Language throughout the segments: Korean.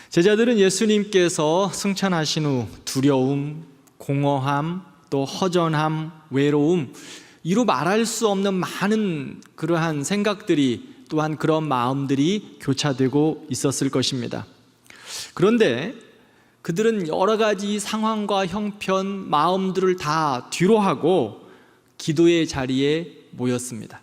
제자들은 예수님께서 승천하신 후 두려움, 공허함, 또 허전함, 외로움, 이루 말할 수 없는 많은 그러한 생각들이, 또한 그런 마음들이 교차되고 있었을 것입니다. 그런데 그들은 여러 가지 상황과 형편, 마음들을 다 뒤로하고 기도의 자리에 모였습니다.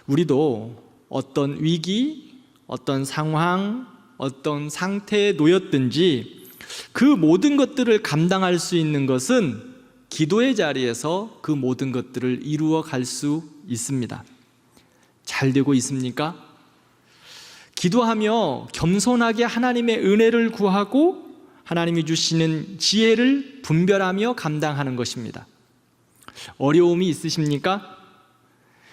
우리도 어떤 위기, 어떤 상황, 어떤 상태에 놓였든지 그 모든 것들을 감당할 수 있는 것은 기도의 자리에서 그 모든 것들을 이루어 갈 수 있습니다. 잘 되고 있습니까? 기도하며 겸손하게 하나님의 은혜를 구하고 하나님이 주시는 지혜를 분별하며 감당하는 것입니다. 어려움이 있으십니까?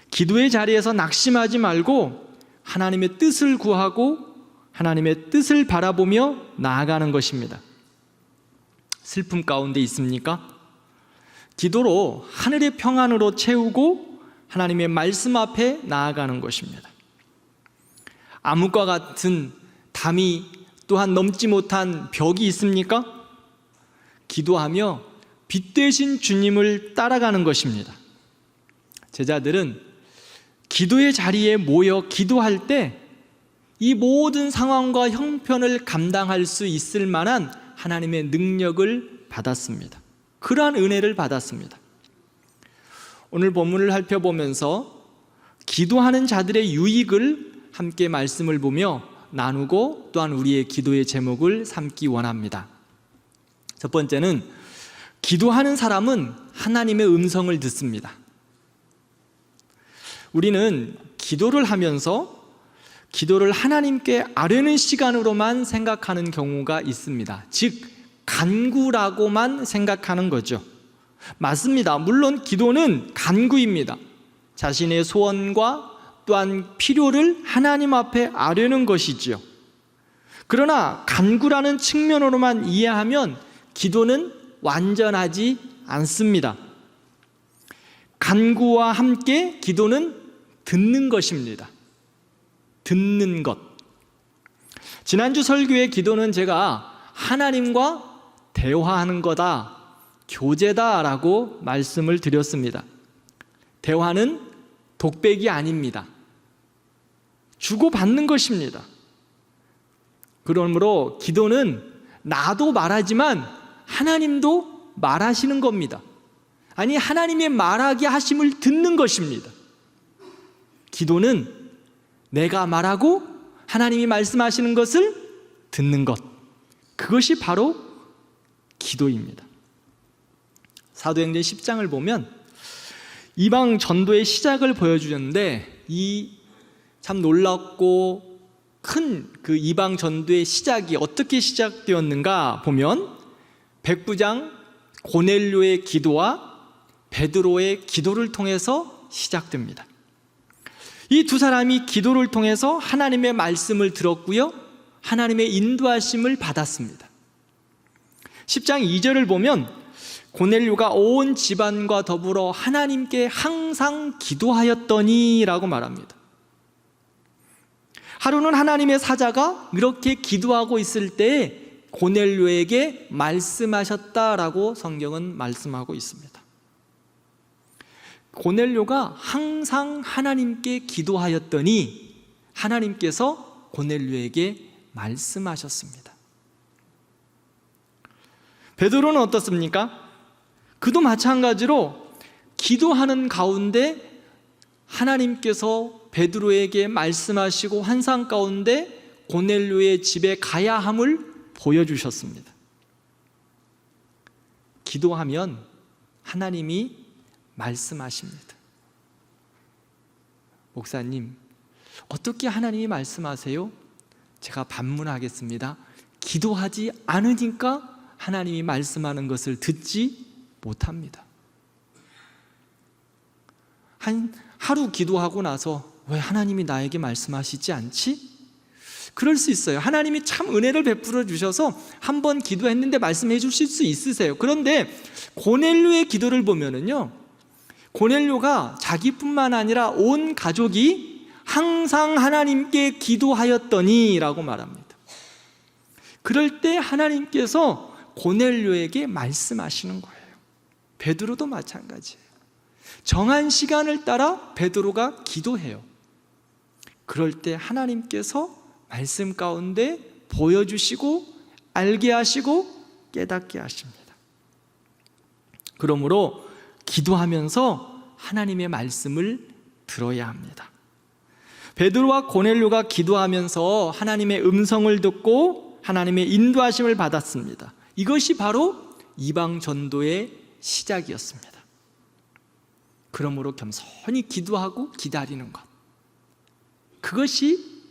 기도의 자리에서 낙심하지 말고 하나님의 뜻을 구하고 하나님의 뜻을 바라보며 나아가는 것입니다. 슬픔 가운데 있습니까? 기도로 하늘의 평안으로 채우고 하나님의 말씀 앞에 나아가는 것입니다. 암흑과 같은 담이 또한 넘지 못한 벽이 있습니까? 기도하며 빛 되신 주님을 따라가는 것입니다. 제자들은 기도의 자리에 모여 기도할 때 이 모든 상황과 형편을 감당할 수 있을 만한 하나님의 능력을 받았습니다. 그러한 은혜를 받았습니다. 오늘 본문을 살펴보면서 기도하는 자들의 유익을 함께 말씀을 보며 나누고 또한 우리의 기도의 제목을 삼기 원합니다. 첫 번째는 기도하는 사람은 하나님의 음성을 듣습니다. 우리는 기도를 하면서 기도를 하나님께 아뢰는 시간으로만 생각하는 경우가 있습니다. 즉 간구라고만 생각하는 거죠. 맞습니다. 물론 기도는 간구입니다. 자신의 소원과 또한 필요를 하나님 앞에 아뢰는 것이지요. 그러나 간구라는 측면으로만 이해하면 기도는 완전하지 않습니다. 간구와 함께 기도는 듣는 것입니다. 듣는 것. 지난주 설교의 기도는 제가 하나님과 대화하는 거다, 교제다라고 말씀을 드렸습니다. 대화는 독백이 아닙니다. 주고받는 것입니다. 그러므로 기도는 나도 말하지만 하나님도 말하시는 겁니다. 아니, 하나님의 말하게 하심을 듣는 것입니다. 기도는 내가 말하고 하나님이 말씀하시는 것을 듣는 것, 그것이 바로 기도입니다. 사도행전 10장을 보면 이방 전도의 시작을 보여주는데, 이 참 놀랍고 큰 그 이방 전도의 시작이 어떻게 시작되었는가 보면 백부장 고넬료의 기도와 베드로의 기도를 통해서 시작됩니다. 이 두 사람이 기도를 통해서 하나님의 말씀을 들었고요, 하나님의 인도하심을 받았습니다. 10장 2절을 보면 고넬료가 온 집안과 더불어 하나님께 항상 기도하였더니 라고 말합니다. 하루는 하나님의 사자가 이렇게 기도하고 있을 때에 고넬료에게 말씀하셨다라고 성경은 말씀하고 있습니다. 고넬료가 항상 하나님께 기도하였더니 하나님께서 고넬료에게 말씀하셨습니다. 베드로는 어떻습니까? 그도 마찬가지로 기도하는 가운데 하나님께서 베드로에게 말씀하시고 환상 가운데 고넬료의 집에 가야 함을 보여주셨습니다. 기도하면 하나님이 말씀하십니다. 목사님, 어떻게 하나님이 말씀하세요? 제가 반문하겠습니다. 기도하지 않으니까 하나님이 말씀하는 것을 듣지 못합니다. 하루 기도하고 나서 왜 하나님이 나에게 말씀하시지 않지? 그럴 수 있어요. 하나님이 참 은혜를 베풀어 주셔서 한 번 기도했는데 말씀해 주실 수 있으세요. 그런데 고넬료의 기도를 보면은요, 고넬료가 자기뿐만 아니라 온 가족이 항상 하나님께 기도하였더니 라고 말합니다. 그럴 때 하나님께서 고넬료에게 말씀하시는 거예요. 베드로도 마찬가지예요. 정한 시간을 따라 베드로가 기도해요. 그럴 때 하나님께서 말씀 가운데 보여주시고 알게 하시고 깨닫게 하십니다. 그러므로 기도하면서 하나님의 말씀을 들어야 합니다. 베드로와 고넬료가 기도하면서 하나님의 음성을 듣고 하나님의 인도하심을 받았습니다. 이것이 바로 이방 전도의 시작이었습니다. 그러므로 겸손히 기도하고 기다리는 것, 그것이,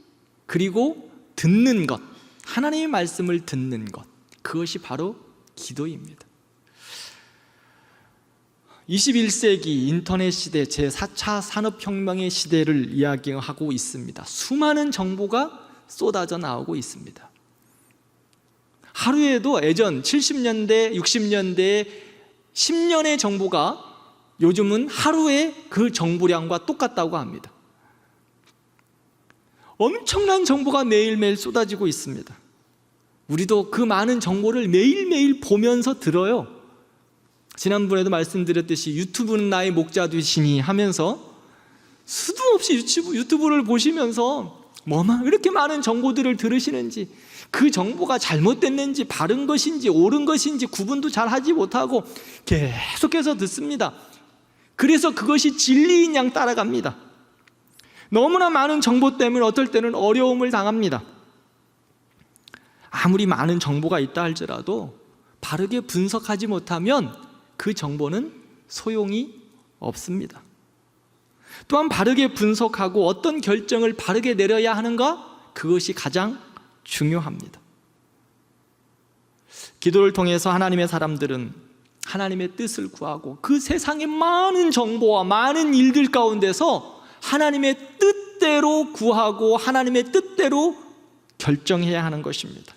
그리고 듣는 것, 하나님의 말씀을 듣는 것, 그것이 바로 기도입니다. 21세기 인터넷 시대, 제4차 산업혁명의 시대를 이야기하고 있습니다. 수많은 정보가 쏟아져 나오고 있습니다. 하루에도 예전 70년대, 60년대 10년의 정보가 요즘은 하루에 그 정보량과 똑같다고 합니다. 엄청난 정보가 매일매일 쏟아지고 있습니다. 우리도 그 많은 정보를 매일매일 보면서 들어요. 지난번에도 말씀드렸듯이 유튜브는 나의 목자 되시니 하면서 수도 없이 유튜브를 보시면서 이렇게 많은 정보들을 들으시는지, 그 정보가 잘못됐는지 바른 것인지 옳은 것인지 구분도 잘 하지 못하고 계속해서 듣습니다. 그래서 그것이 진리인 양 따라갑니다. 너무나 많은 정보 때문에 어떨 때는 어려움을 당합니다. 아무리 많은 정보가 있다 할지라도 바르게 분석하지 못하면 그 정보는 소용이 없습니다. 또한 바르게 분석하고 어떤 결정을 바르게 내려야 하는가? 그것이 가장 중요합니다. 기도를 통해서 하나님의 사람들은 하나님의 뜻을 구하고 그 세상의 많은 정보와 많은 일들 가운데서 하나님의 뜻대로 구하고 하나님의 뜻대로 결정해야 하는 것입니다.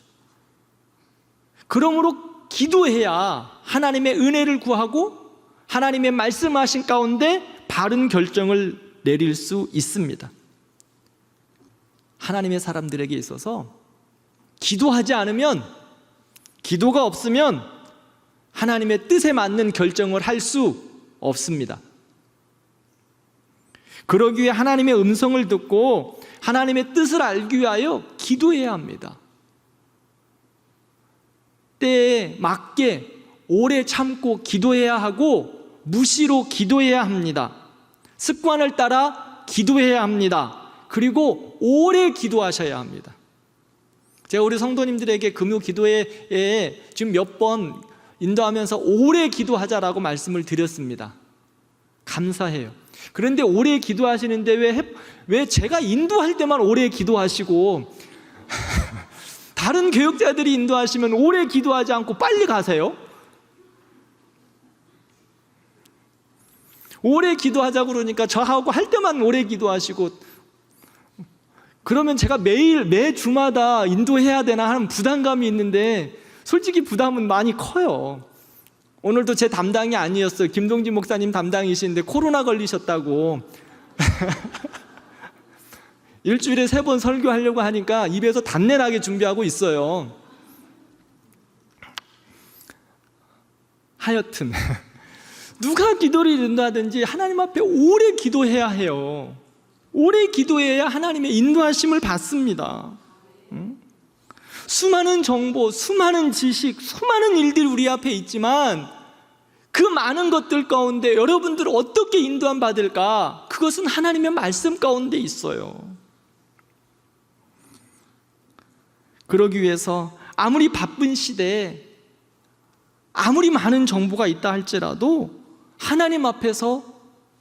그러므로 기도해야 하나님의 은혜를 구하고 하나님의 말씀하신 가운데 바른 결정을 내릴 수 있습니다. 하나님의 사람들에게 있어서 기도하지 않으면, 기도가 없으면 하나님의 뜻에 맞는 결정을 할 수 없습니다. 그러기 위해 하나님의 음성을 듣고 하나님의 뜻을 알기 위하여 기도해야 합니다. 때에 맞게 오래 참고 기도해야 하고 무시로 기도해야 합니다. 습관을 따라 기도해야 합니다. 그리고 오래 기도하셔야 합니다. 제가 우리 성도님들에게 금요 기도회에 지금 몇 번 인도하면서 오래 기도하자라고 말씀을 드렸습니다. 감사해요. 그런데 오래 기도하시는데 왜 제가 인도할 때만 오래 기도하시고 다른 교역자들이 인도하시면 오래 기도하지 않고 빨리 가세요? 오래 기도하자고 그러니까 저하고 할 때만 오래 기도하시고, 그러면 제가 매주마다 인도해야 되나 하는 부담감이 있는데 솔직히 부담은 많이 커요. 오늘도 제 담당이 아니었어요. 김동진 목사님 담당이신데 코로나 걸리셨다고 일주일에 3번 설교하려고 하니까 입에서 단내 나게 준비하고 있어요. 하여튼 누가 기도를 인도하든지 하나님 앞에 오래 기도해야 해요. 오래 기도해야 하나님의 인도하심을 받습니다. 수많은 정보, 수많은 지식, 수많은 일들이 우리 앞에 있지만 그 많은 것들 가운데 여러분들 어떻게 인도함 받을까? 그것은 하나님의 말씀 가운데 있어요. 그러기 위해서 아무리 바쁜 시대에 아무리 많은 정보가 있다 할지라도 하나님 앞에서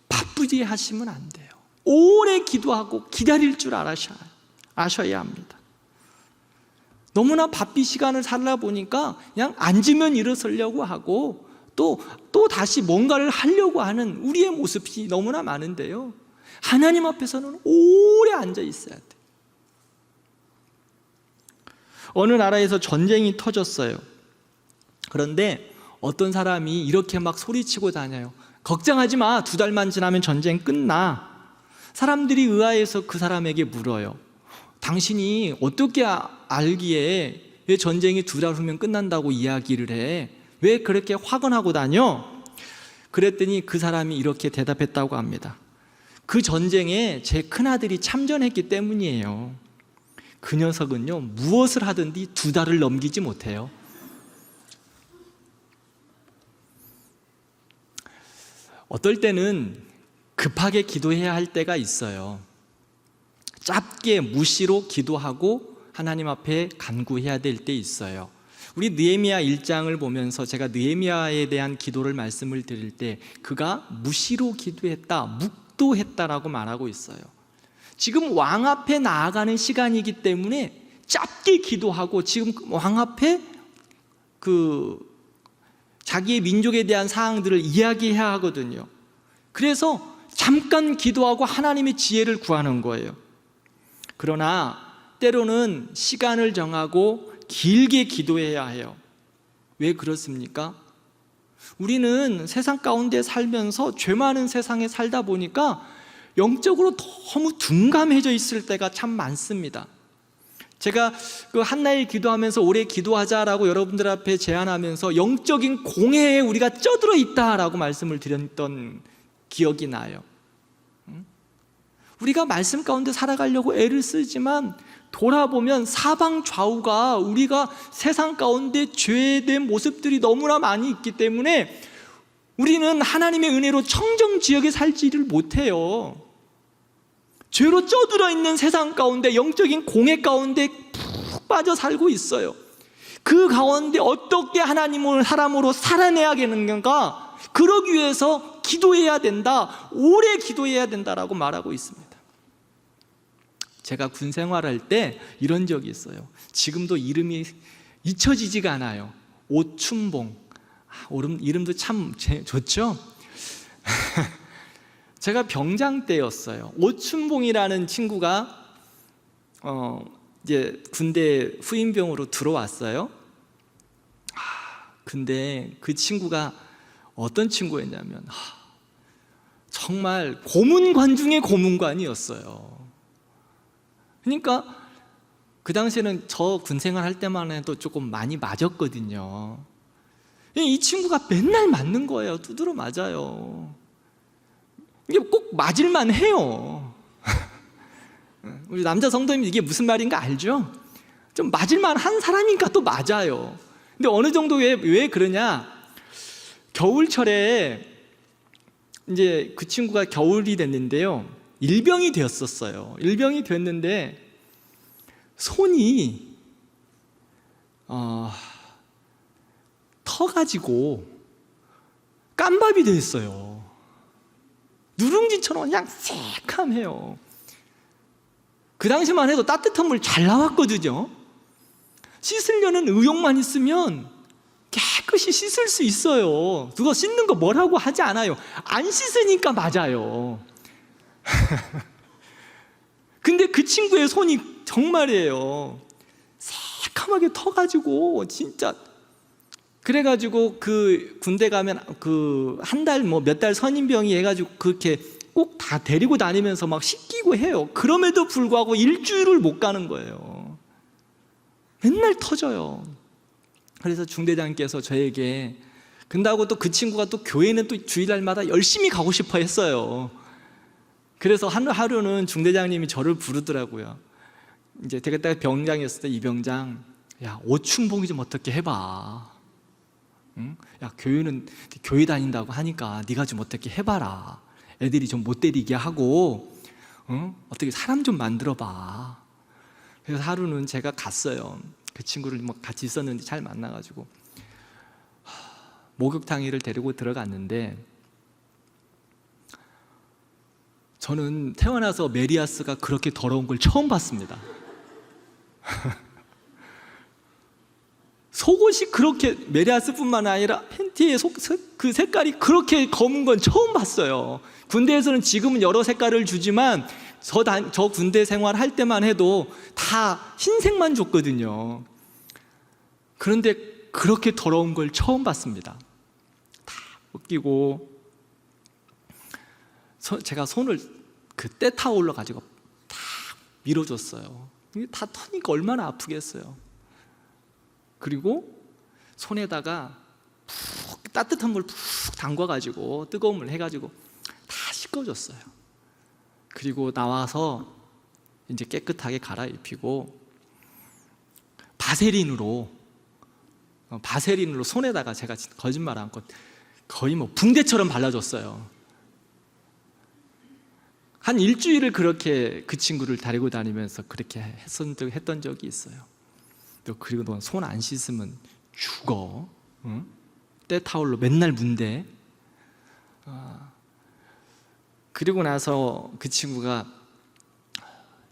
바쁘게 하시면 안 돼요. 오래 기도하고 기다릴 줄 아셔야 합니다. 너무나 바삐 시간을 살다 보니까 그냥 앉으면 일어서려고 하고 또 다시 뭔가를 하려고 하는 우리의 모습이 너무나 많은데요, 하나님 앞에서는 오래 앉아 있어야 돼요. 어느 나라에서 전쟁이 터졌어요. 그런데 어떤 사람이 이렇게 막 소리치고 다녀요. 걱정하지 마, 2달만 지나면 전쟁 끝나. 사람들이 의아해서 그 사람에게 물어요. 당신이 어떻게 알기에 왜 전쟁이 2달 후면 끝난다고 이야기를 해? 왜 그렇게 화건하고 다녀? 그랬더니 그 사람이 이렇게 대답했다고 합니다. 그 전쟁에 제 큰아들이 참전했기 때문이에요. 그 녀석은요, 무엇을 하든지 2달을 넘기지 못해요. 어떨 때는 급하게 기도해야 할 때가 있어요. 짧게 무시로 기도하고 하나님 앞에 간구해야 될 때 있어요. 우리 느헤미야 1장을 보면서 제가 느헤미야에 대한 기도를 말씀을 드릴 때 그가 무시로 기도했다, 묵도했다라고 말하고 있어요. 지금 왕 앞에 나아가는 시간이기 때문에 짧게 기도하고 지금 왕 앞에 자기의 민족에 대한 사항들을 이야기해야 하거든요. 그래서 잠깐 기도하고 하나님의 지혜를 구하는 거예요. 그러나 때로는 시간을 정하고 길게 기도해야 해요. 왜 그렇습니까? 우리는 세상 가운데 살면서 죄 많은 세상에 살다 보니까 영적으로 너무 둔감해져 있을 때가 참 많습니다. 제가 그 한나일 기도하면서 오래 기도하자라고 여러분들 앞에 제안하면서 영적인 공해에 우리가 쩌들어 있다라고 말씀을 드렸던 기억이 나요. 우리가 말씀 가운데 살아가려고 애를 쓰지만 돌아보면 사방 좌우가 우리가 세상 가운데 죄된 모습들이 너무나 많이 있기 때문에 우리는 하나님의 은혜로 청정지역에 살지를 못해요. 죄로 쩌들어 있는 세상 가운데 영적인 공해 가운데 푹 빠져 살고 있어요. 그 가운데 어떻게 하나님을 사람으로 살아내야겠는가? 그러기 위해서 기도해야 된다, 오래 기도해야 된다라고 말하고 있습니다. 제가 군 생활할 때 이런 적이 있어요. 지금도 이름이 잊혀지지가 않아요. 오춘봉. 이름도 참 좋죠? 제가 병장 때였어요. 오춘봉이라는 친구가 이제 군대 후임병으로 들어왔어요. 근데 그 친구가 어떤 친구였냐면 정말 고문관 중에 고문관이었어요. 그러니까 그 당시에는 저 군생활 할 때만 해도 조금 많이 맞았거든요. 이 친구가 맨날 맞는 거예요. 두드러 맞아요. 이게 꼭 맞을만 해요. 우리 남자 성도님 이게 무슨 말인가 알죠? 좀 맞을만 한 사람이니까 또 맞아요. 근데 어느 정도 왜 그러냐? 겨울철에 이제 그 친구가 겨울이 됐는데요, 일병이 되었었어요. 일병이 됐는데 손이 터가지고 깜밥이 됐어요. 누룽지처럼 그냥 새카매요. 그 당시만 해도 따뜻한 물 잘 나왔거든요. 씻으려는 의욕만 있으면 깨끗이 씻을 수 있어요. 누가 씻는 거 뭐라고 하지 않아요. 안 씻으니까 맞아요. 근데 그 친구의 손이 정말이에요, 새카맣게 터가지고 진짜. 그래가지고 그 군대 가면 그 한 달 몇 달 선임병이 해가지고 그렇게 꼭 다 데리고 다니면서 막 씻기고 해요. 그럼에도 불구하고 일주일을 못 가는 거예요. 맨날 터져요. 그래서 중대장께서 저에게, 근다고 또 그 친구가 또 교회는 또 주일날마다 열심히 가고 싶어 했어요. 그래서 하루는 중대장님이 저를 부르더라고요. 이제 제가 그때 병장이었을 때, 이 병장, 야, 오춘봉이 좀 어떻게 해봐. 응? 야, 교회는 교회 다닌다고 하니까 네가 좀 어떻게 해봐라. 애들이 좀 못 때리게 하고, 응? 어떻게 사람 좀 만들어봐. 그래서 하루는 제가 갔어요. 그 친구를 같이 있었는데 잘 만나가지고 목욕탕이를 데리고 들어갔는데, 저는 태어나서 메리아스가 그렇게 더러운 걸 처음 봤습니다. 속옷이 그렇게, 메리아스뿐만 아니라 팬티의 그 색깔이 그렇게 검은 건 처음 봤어요. 군대에서는 지금은 여러 색깔을 주지만 저 군대 생활할 때만 해도 다 흰색만 줬거든요. 그런데 그렇게 더러운 걸 처음 봤습니다. 다 벗기고, 제가 손을 그 때타올러 가지고 다 밀어줬어요. 이게 다 터니까 얼마나 아프겠어요. 그리고 손에다가 푹 따뜻한 물 푹 담궈가지고 뜨거운 물 해가지고 다 씻어줬어요. 그리고 나와서 이제 깨끗하게 갈아입히고 바세린으로 손에다가 제가 거짓말 않고 거의 뭐 붕대처럼 발라줬어요. 한 일주일을 그렇게 그 친구를 데리고 다니면서 그렇게 했던 적이 있어요. 그리고 너 손 안 씻으면 죽어. 응? 때타올로 맨날 문대. 그리고 나서 그 친구가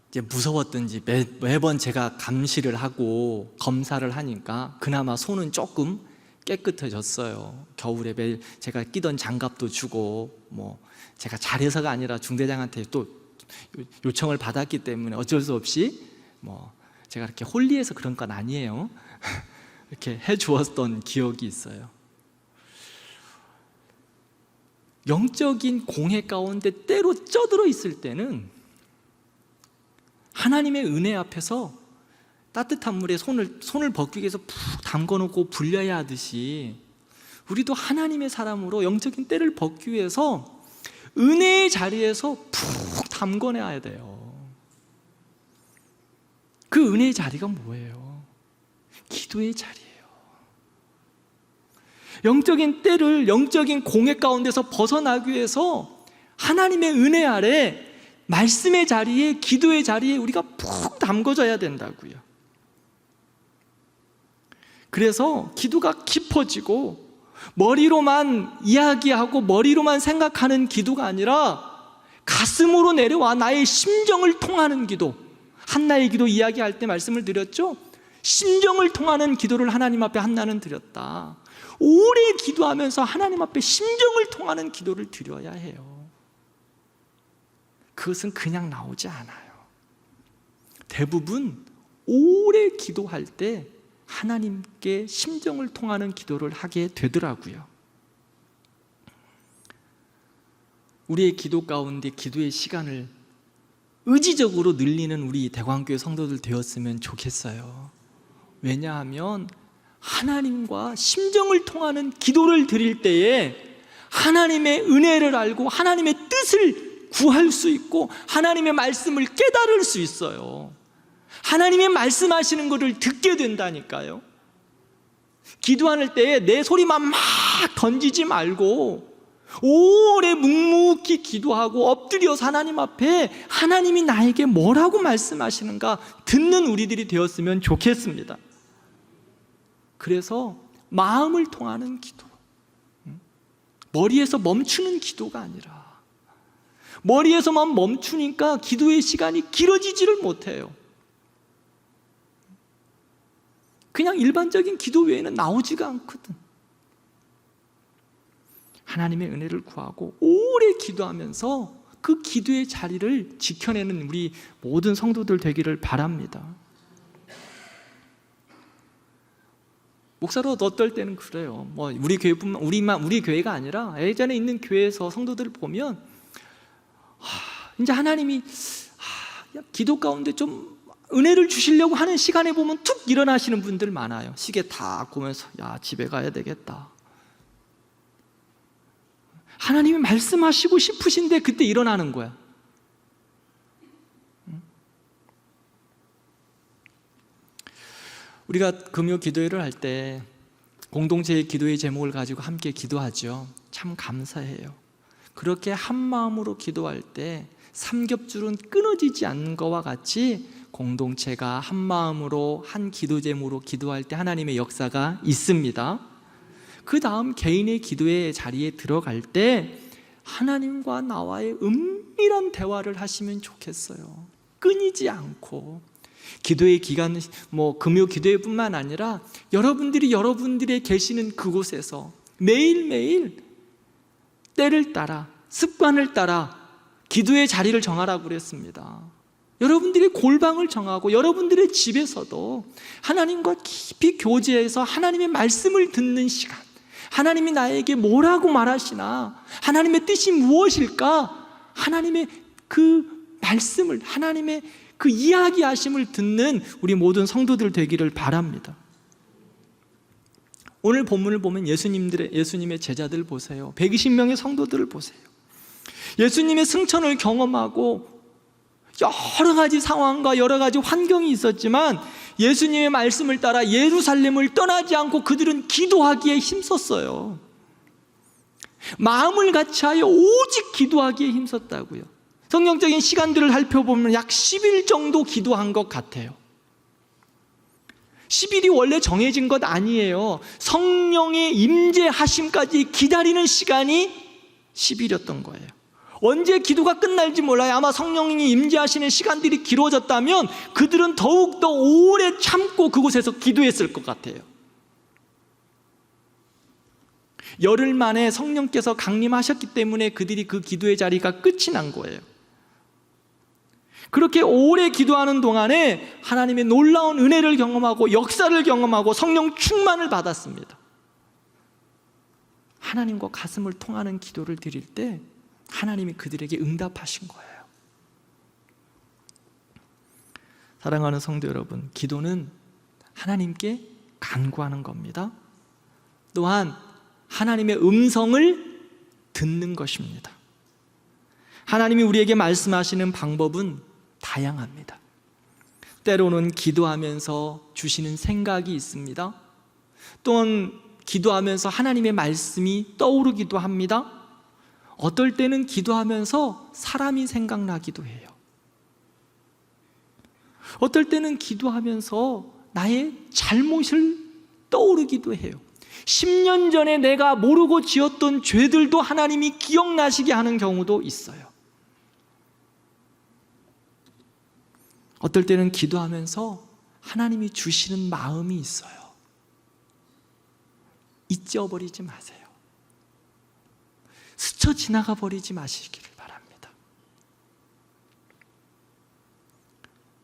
이제 무서웠던지 매번 제가 감시를 하고 검사를 하니까 그나마 손은 조금 깨끗해졌어요. 겨울에 매일 제가 끼던 장갑도 주고 뭐 제가 잘해서가 아니라 중대장한테 또 요청을 받았기 때문에 어쩔 수 없이 뭐 제가 이렇게 홀리해서 그런 건 아니에요. 이렇게 해주었던 기억이 있어요. 영적인 공해 가운데 때로 쪄들어 있을 때는 하나님의 은혜 앞에서 따뜻한 물에 손을 벗기기 위해서 푹 담궈놓고 불려야 하듯이 우리도 하나님의 사람으로 영적인 때를 벗기 위해서 은혜의 자리에서 푹 담궈내야 돼요. 그 은혜의 자리가 뭐예요? 기도의 자리예요. 영적인 때를 영적인 공해 가운데서 벗어나기 위해서 하나님의 은혜 아래 말씀의 자리에 기도의 자리에 우리가 푹 담궈져야 된다고요. 그래서 기도가 깊어지고 머리로만 이야기하고 머리로만 생각하는 기도가 아니라 가슴으로 내려와 나의 심정을 통하는 기도. 한나의 기도 이야기할 때 말씀을 드렸죠. 심정을 통하는 기도를 하나님 앞에 한나는 드렸다. 오래 기도하면서 하나님 앞에 심정을 통하는 기도를 드려야 해요. 그것은 그냥 나오지 않아요. 대부분 오래 기도할 때 하나님께 심정을 통하는 기도를 하게 되더라고요. 우리의 기도 가운데 기도의 시간을 의지적으로 늘리는 우리 대광교회 성도들 되었으면 좋겠어요. 왜냐하면 하나님과 심정을 통하는 기도를 드릴 때에 하나님의 은혜를 알고 하나님의 뜻을 구할 수 있고 하나님의 말씀을 깨달을 수 있어요. 하나님의 말씀하시는 것을 듣게 된다니까요. 기도할 때에 내 소리만 막 던지지 말고 오래 묵묵히 기도하고 엎드려서 하나님 앞에 하나님이 나에게 뭐라고 말씀하시는가 듣는 우리들이 되었으면 좋겠습니다. 그래서 마음을 통하는 기도, 머리에서 멈추는 기도가 아니라 머리에서만 멈추니까 기도의 시간이 길어지지를 못해요. 그냥 일반적인 기도 외에는 나오지가 않거든. 하나님의 은혜를 구하고 오래 기도하면서 그 기도의 자리를 지켜내는 우리 모든 성도들 되기를 바랍니다. 목사로 어떨 때는 그래요. 뭐 우리 교회뿐만 우리 교회가 아니라 예전에 있는 교회에서 성도들을 보면 이제 하나님이 기도 가운데 좀 은혜를 주시려고 하는 시간에 보면 툭 일어나시는 분들 많아요. 시계 딱 보면서 집에 가야 되겠다. 하나님이 말씀하시고 싶으신데 그때 일어나는 거야. 우리가 금요 기도회를 할 때 공동체의 기도의 제목을 가지고 함께 기도하죠. 참 감사해요. 그렇게 한 마음으로 기도할 때 삼겹줄은 끊어지지 않는 것과 같이 공동체가 한 마음으로 한 기도 제목으로 기도할 때 하나님의 역사가 있습니다. 그 다음 개인의 기도의 자리에 들어갈 때 하나님과 나와의 은밀한 대화를 하시면 좋겠어요. 끊이지 않고 기도의 기간, 금요 기도회뿐만 아니라 여러분들이 계시는 그곳에서 매일매일 때를 따라 습관을 따라 기도의 자리를 정하라고 그랬습니다. 여러분들의 골방을 정하고 여러분들의 집에서도 하나님과 깊이 교제해서 하나님의 말씀을 듣는 시간, 하나님이 나에게 뭐라고 말하시나, 하나님의 뜻이 무엇일까, 하나님의 그 말씀을, 하나님의 그 이야기하심을 듣는 우리 모든 성도들 되기를 바랍니다. 오늘 본문을 보면 예수님의 제자들 보세요. 120명의 성도들을 보세요. 예수님의 승천을 경험하고 여러 가지 상황과 여러 가지 환경이 있었지만 예수님의 말씀을 따라 예루살렘을 떠나지 않고 그들은 기도하기에 힘썼어요. 마음을 같이하여 오직 기도하기에 힘썼다고요. 성경적인 시간들을 살펴보면 약 10일 정도 기도한 것 같아요. 10일이 원래 정해진 것 아니에요. 성령의 임재하심까지 기다리는 시간이 10일이었던 거예요. 언제 기도가 끝날지 몰라요. 아마 성령이 임재하시는 시간들이 길어졌다면 그들은 더욱더 오래 참고 그곳에서 기도했을 것 같아요. 열흘 만에 성령께서 강림하셨기 때문에 그들이 그 기도의 자리가 끝이 난 거예요. 그렇게 오래 기도하는 동안에 하나님의 놀라운 은혜를 경험하고 역사를 경험하고 성령 충만을 받았습니다. 하나님과 가슴을 통하는 기도를 드릴 때 하나님이 그들에게 응답하신 거예요. 사랑하는 성도 여러분, 기도는 하나님께 간구하는 겁니다. 또한 하나님의 음성을 듣는 것입니다. 하나님이 우리에게 말씀하시는 방법은 다양합니다. 때로는 기도하면서 주시는 생각이 있습니다. 또는 기도하면서 하나님의 말씀이 떠오르기도 합니다. 어떨 때는 기도하면서 사람이 생각나기도 해요. 어떨 때는 기도하면서 나의 잘못을 떠오르기도 해요. 10년 전에 내가 모르고 지었던 죄들도 하나님이 기억나시게 하는 경우도 있어요. 어떨 때는 기도하면서 하나님이 주시는 마음이 있어요. 잊어버리지 마세요. 스쳐 지나가 버리지 마시기를 바랍니다.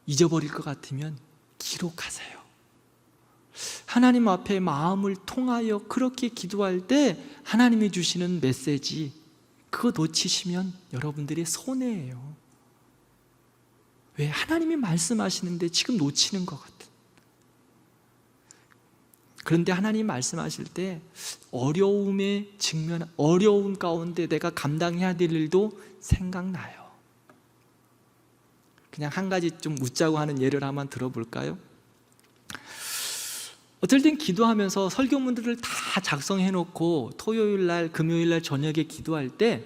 잊어버릴 것 같으면 기록하세요. 하나님 앞에 마음을 통하여 그렇게 기도할 때 하나님이 주시는 메시지, 그거 놓치시면 여러분들의 손해예요. 왜? 하나님이 말씀하시는데 지금 놓치는 것 같은. 그런데 하나님 말씀하실 때 어려움 가운데 내가 감당해야 될 일도 생각나요. 그냥 한 가지 좀 웃자고 하는 예를 한번 들어볼까요? 어떨 땐 기도하면서 설교문들을 다 작성해 놓고 토요일날, 금요일날 저녁에 기도할 때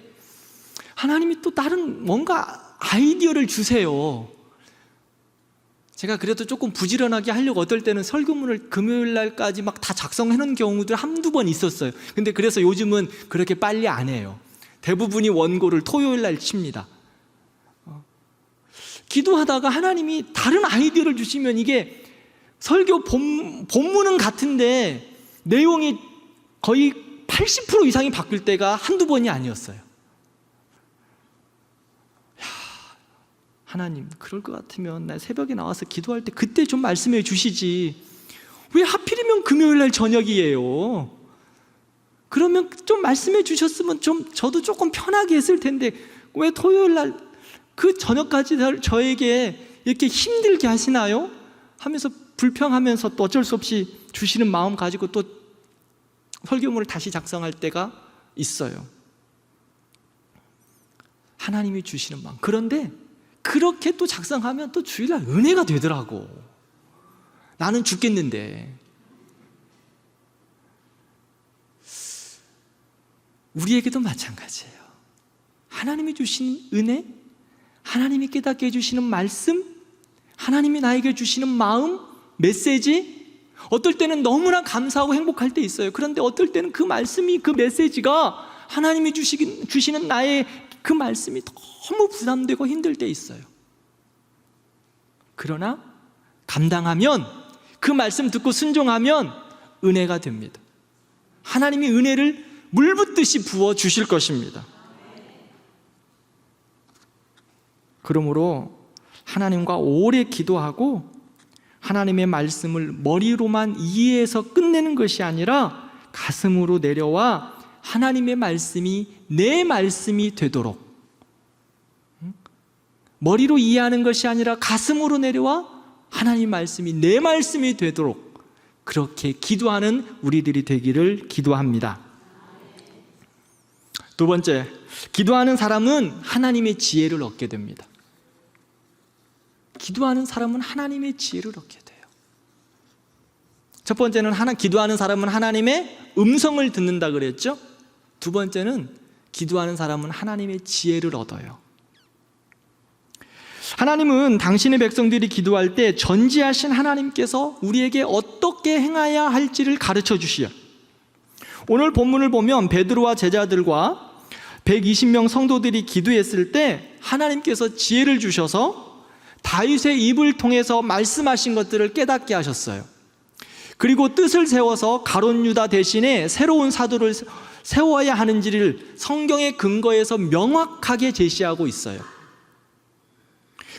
하나님이 또 다른 뭔가 아이디어를 주세요. 제가 그래도 조금 부지런하게 하려고 어떨 때는 설교문을 금요일날까지 막 다 작성해 놓은 경우들 한두 번 있었어요. 근데 그래서 요즘은 그렇게 빨리 안 해요. 대부분이 원고를 토요일날 칩니다. 기도하다가 하나님이 다른 아이디어를 주시면 이게 설교 본문은 같은데 내용이 거의 80% 이상이 바뀔 때가 한두 번이 아니었어요. 하나님, 그럴 것 같으면 나 새벽에 나와서 기도할 때 그때 좀 말씀해 주시지. 왜 하필이면 금요일날 저녁이에요? 그러면 좀 말씀해 주셨으면 좀 저도 조금 편하게 했을 텐데 왜 토요일날 그 저녁까지 저에게 이렇게 힘들게 하시나요? 하면서 불평하면서 또 어쩔 수 없이 주시는 마음 가지고 또 설교문을 다시 작성할 때가 있어요. 하나님이 주시는 마음. 그런데 그렇게 또 작성하면 또 주일날 은혜가 되더라고. 나는 죽겠는데. 우리에게도 마찬가지예요. 하나님이 주시는 은혜, 하나님이 깨닫게 해주시는 말씀, 하나님이 나에게 주시는 마음, 메시지, 어떨 때는 너무나 감사하고 행복할 때 있어요. 그런데 어떨 때는 그 말씀이, 그 메시지가 하나님이 주시는 나의 그 말씀이 너무 부담되고 힘들 때 있어요. 그러나 감당하면, 그 말씀 듣고 순종하면 은혜가 됩니다. 하나님이 은혜를 물붓듯이 부어 주실 것입니다. 그러므로 하나님과 오래 기도하고 하나님의 말씀을 머리로만 이해해서 끝내는 것이 아니라 가슴으로 내려와 하나님의 말씀이 내 말씀이 되도록, 머리로 이해하는 것이 아니라 가슴으로 내려와 하나님의 말씀이 내 말씀이 되도록 그렇게 기도하는 우리들이 되기를 기도합니다. 두 번째, 기도하는 사람은 하나님의 지혜를 얻게 됩니다. 기도하는 사람은 하나님의 지혜를 얻게 돼요. 첫 번째는 기도하는 사람은 하나님의 음성을 듣는다 그랬죠? 두 번째는 기도하는 사람은 하나님의 지혜를 얻어요. 하나님은 당신의 백성들이 기도할 때 전지하신 하나님께서 우리에게 어떻게 행해야 할지를 가르쳐 주시어 오늘 본문을 보면 베드로와 제자들과 120명 성도들이 기도했을 때 하나님께서 지혜를 주셔서 다윗의 입을 통해서 말씀하신 것들을 깨닫게 하셨어요. 그리고 뜻을 세워서 가룟 유다 대신에 새로운 사도를 세워야 하는지를 성경의 근거에서 명확하게 제시하고 있어요.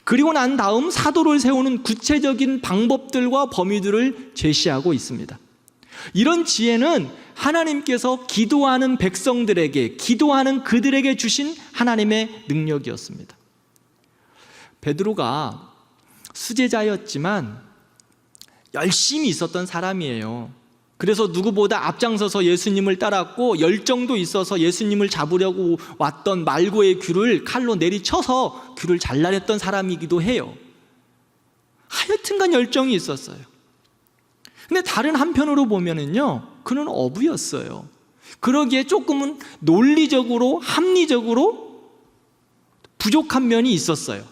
그리고 난 다음 사도를 세우는 구체적인 방법들과 범위들을 제시하고 있습니다. 이런 지혜는 하나님께서 기도하는 백성들에게, 기도하는 그들에게 주신 하나님의 능력이었습니다. 베드로가 수제자였지만 열심히 있었던 사람이에요. 그래서 누구보다 앞장서서 예수님을 따랐고 열정도 있어서 예수님을 잡으려고 왔던 말고의 귤을 칼로 내리쳐서 귤을 잘라냈던 사람이기도 해요. 하여튼간 열정이 있었어요. 근데 다른 한편으로 보면은요, 그는 어부였어요. 그러기에 조금은 논리적으로, 합리적으로 부족한 면이 있었어요.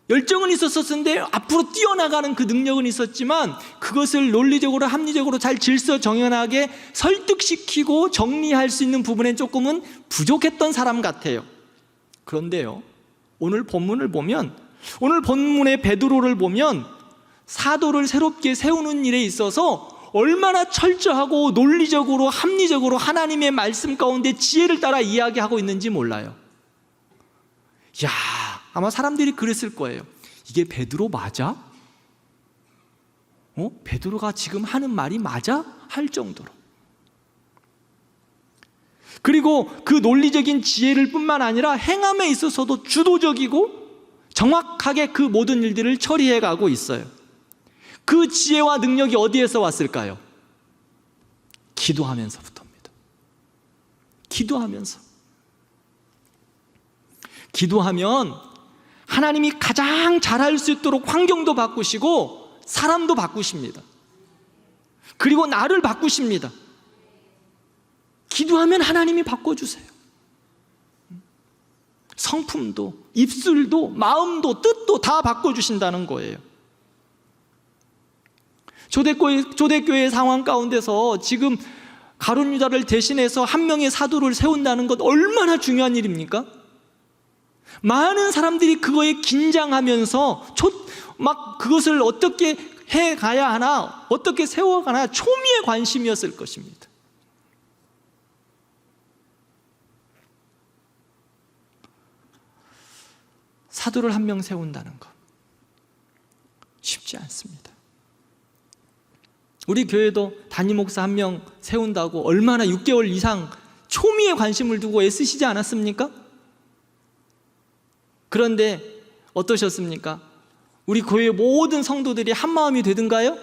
열정은 있었었는데 앞으로 뛰어나가는 그 능력은 있었지만 그것을 논리적으로, 합리적으로 잘 질서 정연하게 설득시키고 정리할 수 있는 부분엔 조금은 부족했던 사람 같아요. 그런데요, 오늘 본문을 보면, 오늘 본문의 베드로를 보면 사도를 새롭게 세우는 일에 있어서 얼마나 철저하고 논리적으로, 합리적으로 하나님의 말씀 가운데 지혜를 따라 이야기하고 있는지 몰라요. 야, 아마 사람들이 그랬을 거예요. 이게 베드로 맞아? 베드로가 지금 하는 말이 맞아? 할 정도로. 그리고 그 논리적인 지혜를 뿐만 아니라 행함에 있어서도 주도적이고 정확하게 그 모든 일들을 처리해 가고 있어요. 그 지혜와 능력이 어디에서 왔을까요? 기도하면서부터입니다. 기도하면 하나님이 가장 잘할 수 있도록 환경도 바꾸시고 사람도 바꾸십니다. 그리고 나를 바꾸십니다. 기도하면 하나님이 바꿔주세요. 성품도, 입술도, 마음도, 뜻도 다 바꿔주신다는 거예요. 초대교회의 상황 가운데서 지금 가룟 유다를 대신해서 한 명의 사도를 세운다는 것 얼마나 중요한 일입니까? 많은 사람들이 그거에 긴장하면서 막 그것을 어떻게 해가야 하나, 어떻게 세워가나 초미의 관심이었을 것입니다. 사도를 한 명 세운다는 것 쉽지 않습니다. 우리 교회도 담임 목사 한 명 세운다고 얼마나 6개월 이상 초미의 관심을 두고 애쓰시지 않았습니까? 그런데 어떠셨습니까? 우리 교회 모든 성도들이 한 마음이 되든가요?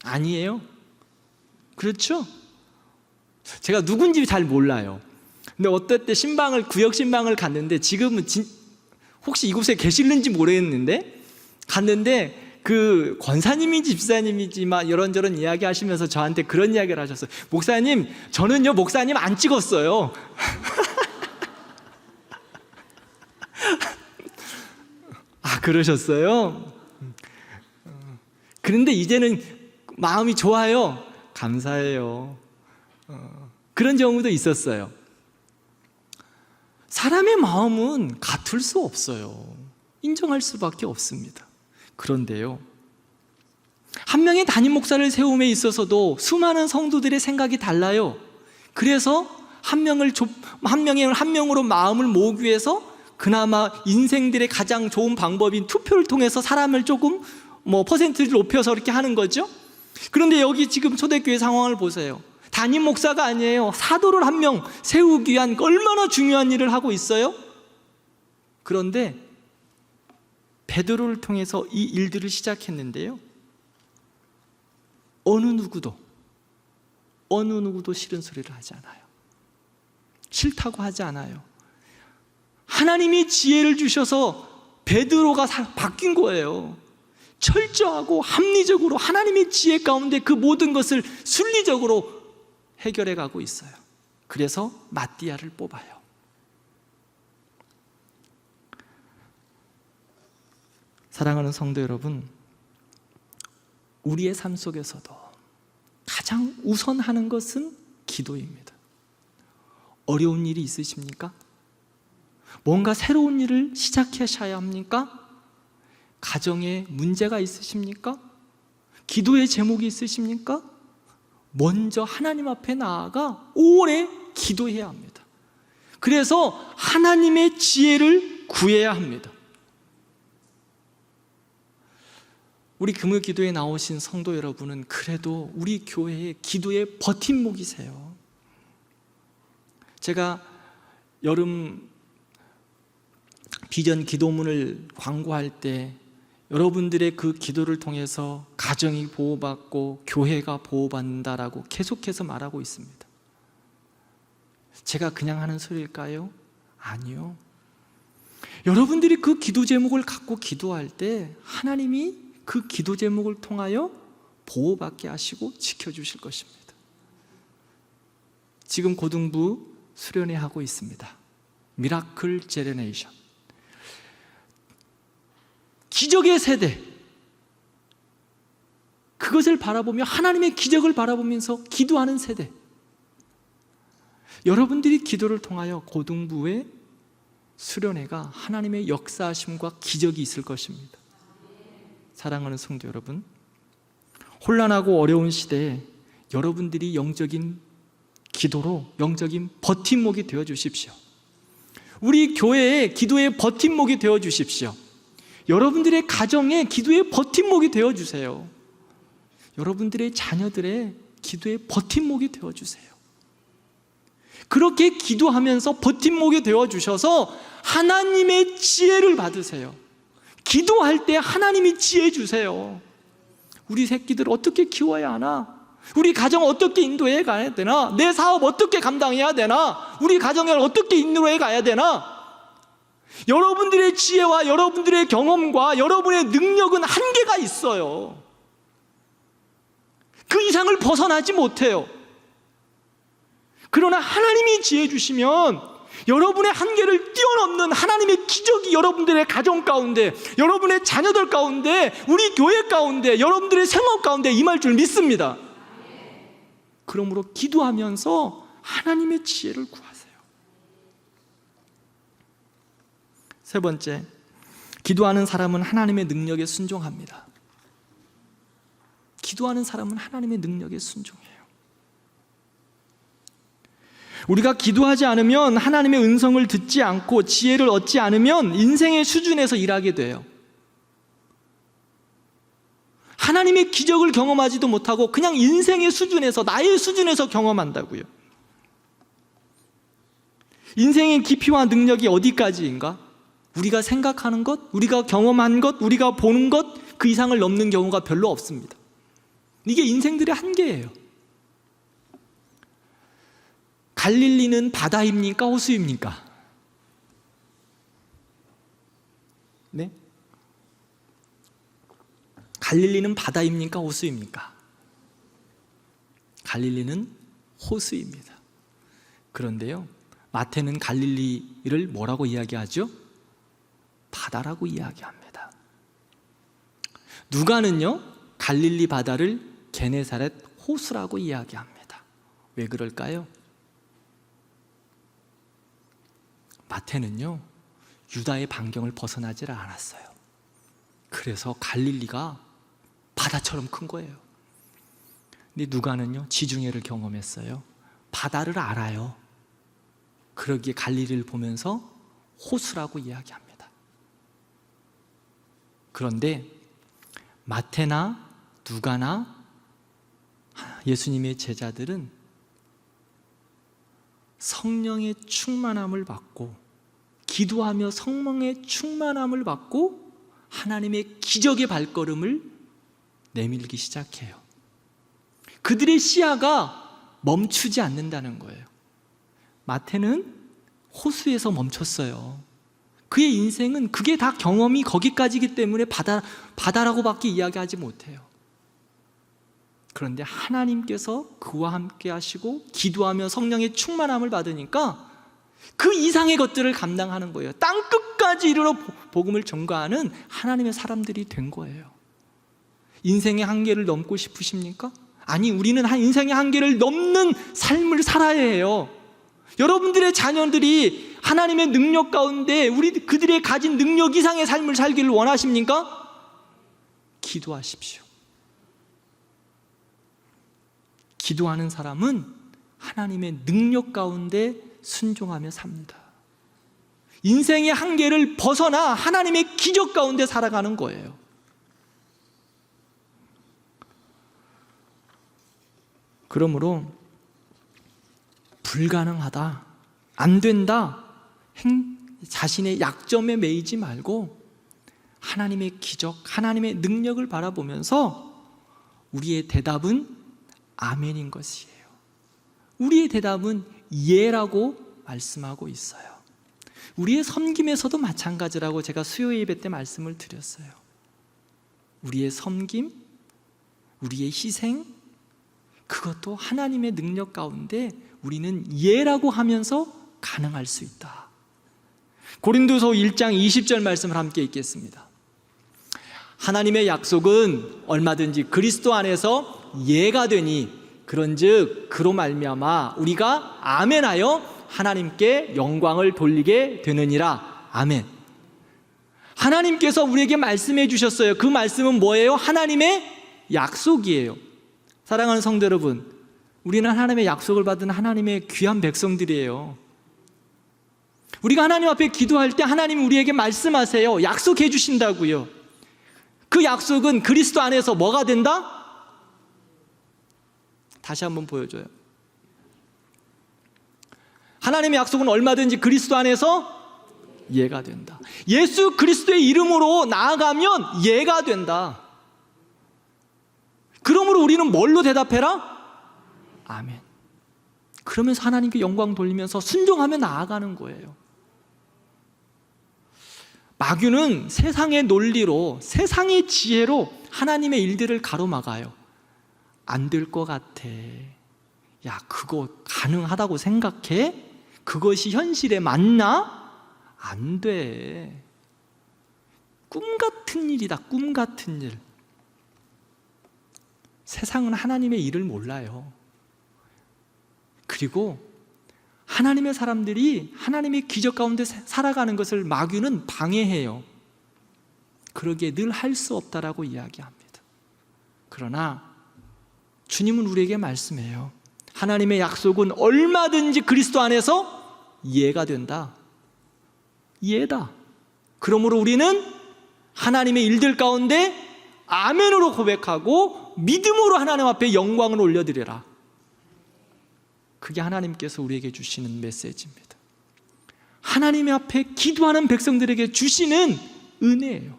아니에요. 그렇죠? 제가 누군지 잘 몰라요. 근데 어떨 때 구역 신방을 갔는데, 지금은 혹시 이곳에 계실는지 모르겠는데, 갔는데 그 권사님인지 집사님인지 막 이런저런 이야기 하시면서 저한테 그런 이야기를 하셨어요. 목사님, 저는요 목사님 안 찍었어요. 아, 그러셨어요? 그런데 이제는 마음이 좋아요. 감사해요. 그런 경우도 있었어요. 사람의 마음은 같을 수 없어요. 인정할 수밖에 없습니다. 그런데요, 한 명의 담임 목사를 세움에 있어서도 수많은 성도들의 생각이 달라요. 그래서 한 명으로 마음을 모으기 위해서 그나마 인생들의 가장 좋은 방법인 투표를 통해서 사람을 조금 퍼센트를 높여서 이렇게 하는 거죠. 그런데 여기 지금 초대교회 상황을 보세요. 담임 목사가 아니에요. 사도를 한 명 세우기 위한 얼마나 중요한 일을 하고 있어요. 그런데 베드로를 통해서 이 일들을 시작했는데요, 어느 누구도 싫은 소리를 하지 않아요. 싫다고 하지 않아요. 하나님이 지혜를 주셔서 베드로가 바뀐 거예요. 철저하고 합리적으로 하나님의 지혜 가운데 그 모든 것을 순리적으로 해결해 가고 있어요. 그래서 마띠아를 뽑아요. 사랑하는 성도 여러분, 우리의 삶 속에서도 가장 우선하는 것은 기도입니다. 어려운 일이 있으십니까? 뭔가 새로운 일을 시작하셔야 합니까? 가정에 문제가 있으십니까? 기도의 제목이 있으십니까? 먼저 하나님 앞에 나아가 오래 기도해야 합니다. 그래서 하나님의 지혜를 구해야 합니다. 우리 금요 기도에 나오신 성도 여러분은 그래도 우리 교회의 기도의 버팀목이세요. 제가 여름 비전 기도문을 광고할 때 여러분들의 그 기도를 통해서 가정이 보호받고 교회가 보호받는다라고 계속해서 말하고 있습니다. 제가 그냥 하는 소리일까요? 아니요. 여러분들이 그 기도 제목을 갖고 기도할 때 하나님이 그 기도 제목을 통하여 보호받게 하시고 지켜주실 것입니다. 지금 고등부 수련회 하고 있습니다. 미라클 제너레이션, 기적의 세대, 그것을 바라보며 하나님의 기적을 바라보면서 기도하는 세대. 여러분들이 기도를 통하여 고등부의 수련회가 하나님의 역사하심과 기적이 있을 것입니다. 사랑하는 성도 여러분, 혼란하고 어려운 시대에 여러분들이 영적인 기도로 영적인 버팀목이 되어 주십시오. 우리 교회의 기도의 버팀목이 되어 주십시오. 여러분들의 가정의 기도의 버팀목이 되어 주세요. 여러분들의 자녀들의 기도의 버팀목이 되어 주세요. 그렇게 기도하면서 버팀목이 되어 주셔서 하나님의 지혜를 받으세요. 기도할 때 하나님이 지혜 주세요. 우리 새끼들 어떻게 키워야 하나? 우리 가정 어떻게 인도해 가야 되나? 내 사업 어떻게 감당해야 되나? 우리 가정을 어떻게 인도해 가야 되나? 여러분들의 지혜와 여러분들의 경험과 여러분의 능력은 한계가 있어요. 그 이상을 벗어나지 못해요. 그러나 하나님이 지혜 주시면 여러분의 한계를 뛰어넘는 하나님의 기적이 여러분들의 가정 가운데, 여러분의 자녀들 가운데, 우리 교회 가운데, 여러분들의 생업 가운데 임할 줄 믿습니다. 그러므로 기도하면서 하나님의 지혜를 구하세요. 세 번째, 기도하는 사람은 하나님의 능력에 순종합니다. 기도하는 사람은 하나님의 능력에 순종해요. 우리가 기도하지 않으면, 하나님의 음성을 듣지 않고 지혜를 얻지 않으면 인생의 수준에서 일하게 돼요. 하나님의 기적을 경험하지도 못하고 그냥 인생의 수준에서, 나의 수준에서 경험한다고요. 인생의 깊이와 능력이 어디까지인가? 우리가 생각하는 것, 우리가 경험한 것, 우리가 보는 것, 그 이상을 넘는 경우가 별로 없습니다. 이게 인생들의 한계예요. 갈릴리는 바다입니까? 호수입니까? 네? 갈릴리는 바다입니까? 호수입니까? 갈릴리는 호수입니다. 그런데요, 마태는 갈릴리를 뭐라고 이야기하죠? 바다라고 이야기합니다. 누가는요, 갈릴리 바다를 게네사렛 호수라고 이야기합니다. 왜 그럴까요? 마태는요, 유다의 반경을 벗어나질 않았어요. 그래서 갈릴리가 바다처럼 큰 거예요. 근데 누가는요, 지중해를 경험했어요. 바다를 알아요. 그러기에 갈릴리를 보면서 호수라고 이야기합니다. 그런데 마태나 누가나 예수님의 제자들은 성령의 충만함을 받고, 기도하며 성령의 충만함을 받고 하나님의 기적의 발걸음을 내밀기 시작해요. 그들의 시야가 멈추지 않는다는 거예요. 마태는 호수에서 멈췄어요. 그의 인생은 그게 다 경험이 거기까지이기 때문에 바다라고밖에 이야기하지 못해요. 그런데 하나님께서 그와 함께 하시고 기도하며 성령의 충만함을 받으니까 그 이상의 것들을 감당하는 거예요. 땅 끝까지 이르러 복음을 전가하는 하나님의 사람들이 된 거예요. 인생의 한계를 넘고 싶으십니까? 아니, 우리는 인생의 한계를 넘는 삶을 살아야 해요. 여러분들의 자녀들이 하나님의 능력 가운데 그들의 가진 능력 이상의 삶을 살기를 원하십니까? 기도하십시오. 기도하는 사람은 하나님의 능력 가운데 순종하며 삽니다. 인생의 한계를 벗어나 하나님의 기적 가운데 살아가는 거예요. 그러므로 불가능하다, 안 된다, 자신의 약점에 매이지 말고 하나님의 기적, 하나님의 능력을 바라보면서 우리의 대답은 아멘인 것이에요. 우리의 대답은 예라고 말씀하고 있어요. 우리의 섬김에서도 마찬가지라고 제가 수요 예배 때 말씀을 드렸어요. 우리의 섬김, 우리의 희생, 그것도 하나님의 능력 가운데 우리는 예라고 하면서 가능할 수 있다. 고린도서 1장 20절 말씀을 함께 읽겠습니다. 하나님의 약속은 얼마든지 그리스도 안에서 예가 되니 그런즉 그로 말미암아 우리가 아멘하여 하나님께 영광을 돌리게 되느니라. 아멘. 하나님께서 우리에게 말씀해 주셨어요. 그 말씀은 뭐예요? 하나님의 약속이에요. 사랑하는 성도 여러분, 우리는 하나님의 약속을 받은 하나님의 귀한 백성들이에요. 우리가 하나님 앞에 기도할 때 하나님 우리에게 말씀하세요. 약속해 주신다고요. 그 약속은 그리스도 안에서 뭐가 된다? 다시 한번 보여줘요. 하나님의 약속은 얼마든지 그리스도 안에서 예가 된다. 예수 그리스도의 이름으로 나아가면 예가 된다. 그러므로 우리는 뭘로 대답해라? 아멘. 그러면서 하나님께 영광 돌리면서 순종하며 나아가는 거예요. 마귀는 세상의 논리로, 세상의 지혜로 하나님의 일들을 가로막아요. 안 될 것 같아. 야, 그거 가능하다고 생각해? 그것이 현실에 맞나? 안 돼. 꿈 같은 일이다, 꿈 같은 일. 세상은 하나님의 일을 몰라요. 그리고 하나님의 사람들이 하나님의 기적 가운데 살아가는 것을 마귀는 방해해요. 그러기에 늘 할 수 없다라고 이야기합니다. 그러나 주님은 우리에게 말씀해요. 하나님의 약속은 얼마든지 그리스도 안에서 예가 된다. 예다. 그러므로 우리는 하나님의 일들 가운데 아멘으로 고백하고 믿음으로 하나님 앞에 영광을 올려드려라. 그게 하나님께서 우리에게 주시는 메시지입니다. 하나님 앞에 기도하는 백성들에게 주시는 은혜예요.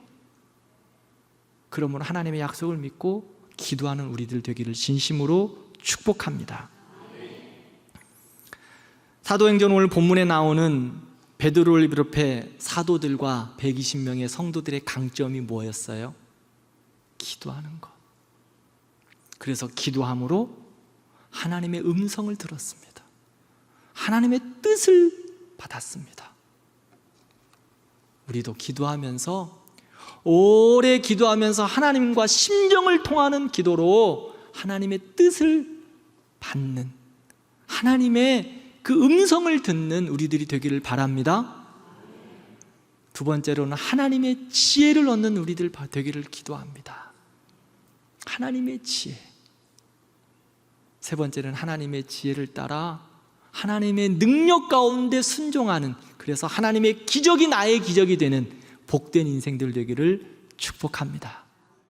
그러므로 하나님의 약속을 믿고 기도하는 우리들 되기를 진심으로 축복합니다. 사도행전 오늘 본문에 나오는 베드로를 비롯해 사도들과 120명의 성도들의 강점이 뭐였어요? 기도하는 것. 그래서 기도함으로 하나님의 음성을 들었습니다. 하나님의 뜻을 받았습니다. 우리도 기도하면서, 오래 기도하면서 하나님과 심정을 통하는 기도로 하나님의 뜻을 받는, 하나님의 그 음성을 듣는 우리들이 되기를 바랍니다. 두 번째로는 하나님의 지혜를 얻는 우리들 되기를 기도합니다. 하나님의 지혜. 세 번째는 하나님의 지혜를 따라 하나님의 능력 가운데 순종하는, 그래서 하나님의 기적이 나의 기적이 되는 복된 인생들 되기를 축복합니다.